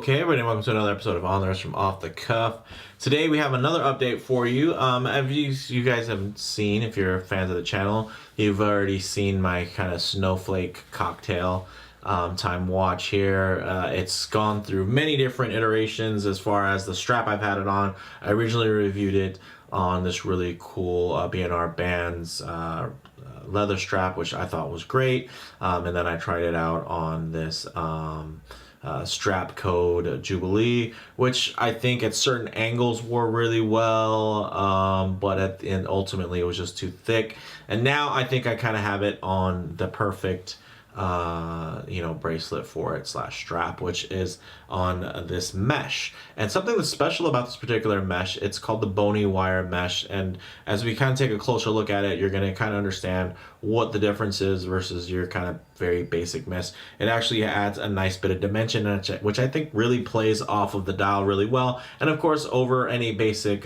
Okay, everybody, welcome to another episode of On the Rest from Off the Cuff. Today we have another update for you. As you guys have seen, if you're fans of the channel, you've already seen my kind of snowflake cocktail time watch here. It's gone through many different iterations as far as the strap I've had it on. I originally reviewed it on this really cool B&R Bands leather strap, which I thought was great, and then I tried it out on this Strapcode Jubilee, which I think at certain angles wore really well, but ultimately it was just too thick. And now I think I kind of have it on the perfect bracelet for it / strap, which is on this mesh. And something that's special about this particular mesh, it's called the Bony Wire mesh. And as we kind of take a closer look at it, you're going to kind of understand what the difference is versus your kind of very basic mesh. It actually adds a nice bit of dimension, which I think really plays off of the dial really well. And of course, over any basic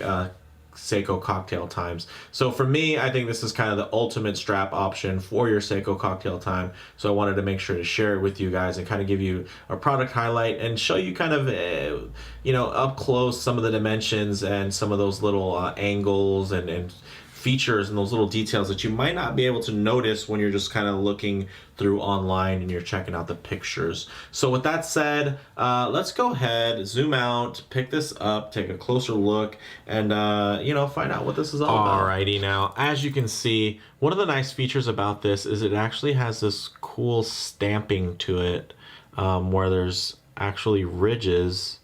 Seiko Cocktail Times. So for me, I think this is kind of the ultimate strap option for your Seiko Cocktail Time. So I wanted to make sure to share it with you guys and kind of give you a product highlight and show you kind of, up close some of the dimensions and some of those little angles and features and those little details that you might not be able to notice when you're just kind of looking through online and you're checking out the pictures. So with that said, let's go ahead, zoom out, pick this up, take a closer look, and find out what this is all about. Alrighty, now as you can see, one of the nice features about this is it actually has this cool stamping to it, where there's actually ridges,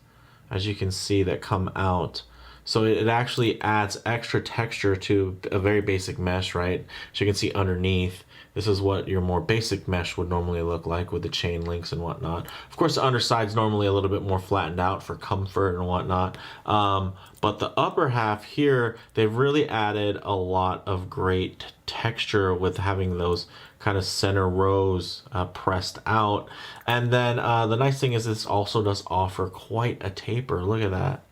as you can see, that come out. So it actually adds extra texture to a very basic mesh, right? So you can see underneath, this is what your more basic mesh would normally look like with the chain links and whatnot. Of course, the underside's normally a little bit more flattened out for comfort and whatnot. But the upper half here, they've really added a lot of great texture with having those kind of center rows pressed out. And then the nice thing is this also does offer quite a taper. Look at that.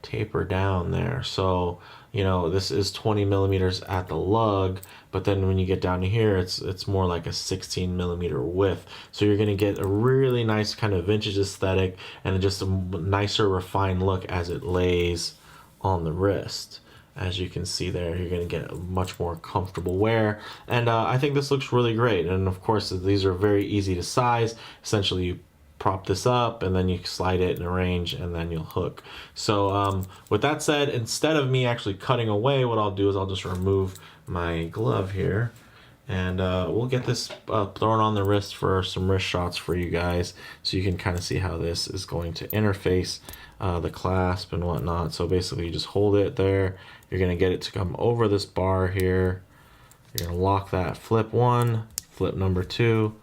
Taper down there. So this is 20 millimeters at the lug, but then when you get down to here, it's more like a 16 millimeter width. So you're going to get a really nice kind of vintage aesthetic and just a nicer refined look as it lays on the wrist. As you can see there, you're going to get a much more comfortable wear, and I think this looks really great. And of course, these are very easy to size. Essentially, you prop this up and then you slide it and arrange and then you'll hook. So with that said, instead of me actually cutting away, what I'll do is I'll just remove my glove here, and we'll get this thrown on the wrist for some wrist shots for you guys, so you can kind of see how this is going to interface the clasp and whatnot. So basically you just hold it there, you're going to get it to come over this bar here, you're going to lock that, flip one, flip number two,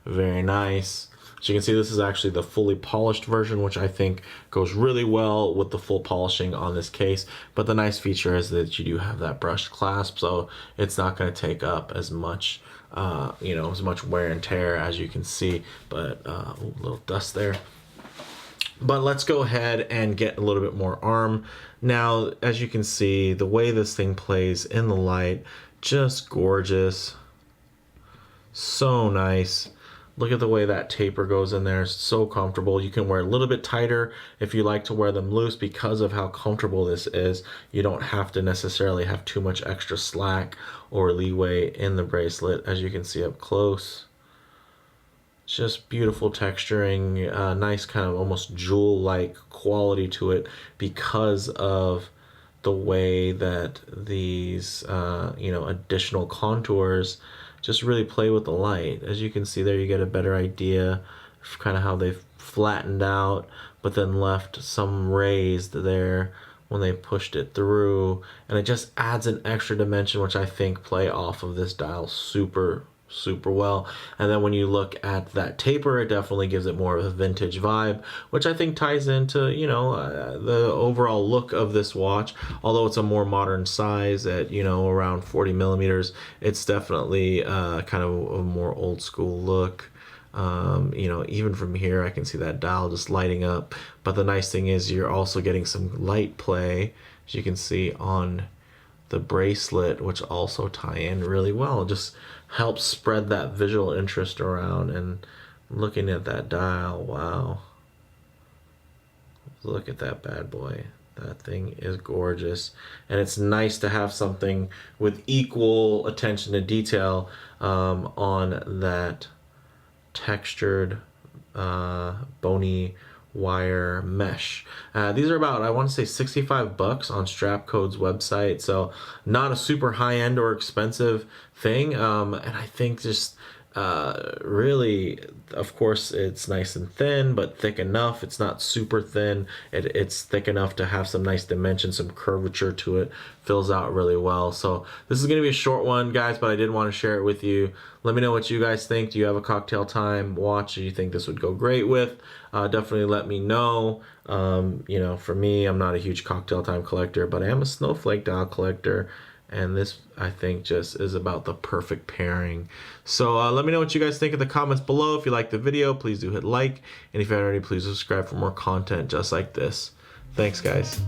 very nice. So you can see this is actually the fully polished version, which I think goes really well with the full polishing on this case. But the nice feature is that you do have that brushed clasp, so it's not going to take up as much, as much wear and tear as you can see. But a little dust there. But let's go ahead and get a little bit more arm. Now, as you can see, the way this thing plays in the light, just gorgeous. So nice. Look at the way that taper goes in there. It's so comfortable. You can wear a little bit tighter if you like to wear them loose because of how comfortable this is. You don't have to necessarily have too much extra slack or leeway in the bracelet, as you can see up close. Just beautiful texturing, nice kind of almost jewel-like quality to it because of the way that these, additional contours just really play with the light. As you can see there, you get a better idea of kind of how they've flattened out, but then left some raised there when they pushed it through. And it just adds an extra dimension, which I think play off of this dial super well. And then when you look at that taper, it definitely gives it more of a vintage vibe, which I think ties into the overall look of this watch. Although it's a more modern size at around 40 millimeters, it's definitely kind of a more old school look. Even from here I can see that dial just lighting up, but the nice thing is you're also getting some light play, as you can see on the bracelet, which also tie in really well. It just helps spread that visual interest around. And looking at that dial, wow, Look at that bad boy. That thing is gorgeous, and it's nice to have something with equal attention to detail on that textured bony wire mesh. These are about, I want to say, 65 bucks on Strapcode's website, so not a super high-end or expensive thing, and I think just really, of course, it's nice and thin, but thick enough. It's not super thin. It's thick enough to have some nice dimension, some curvature to it. Fills out really well. So this is going to be a short one, guys, but I did want to share it with you. Let me know what you guys think. Do you have a cocktail time watch that you think this would go great with? Definitely let me know. You know, for me, I'm not a huge cocktail time collector, but I am a snowflake dial collector. And this, I think, just is about the perfect pairing. So let me know what you guys think in the comments below. If you like the video, please do hit like. And if you haven't already, please subscribe for more content just like this. Thanks, guys.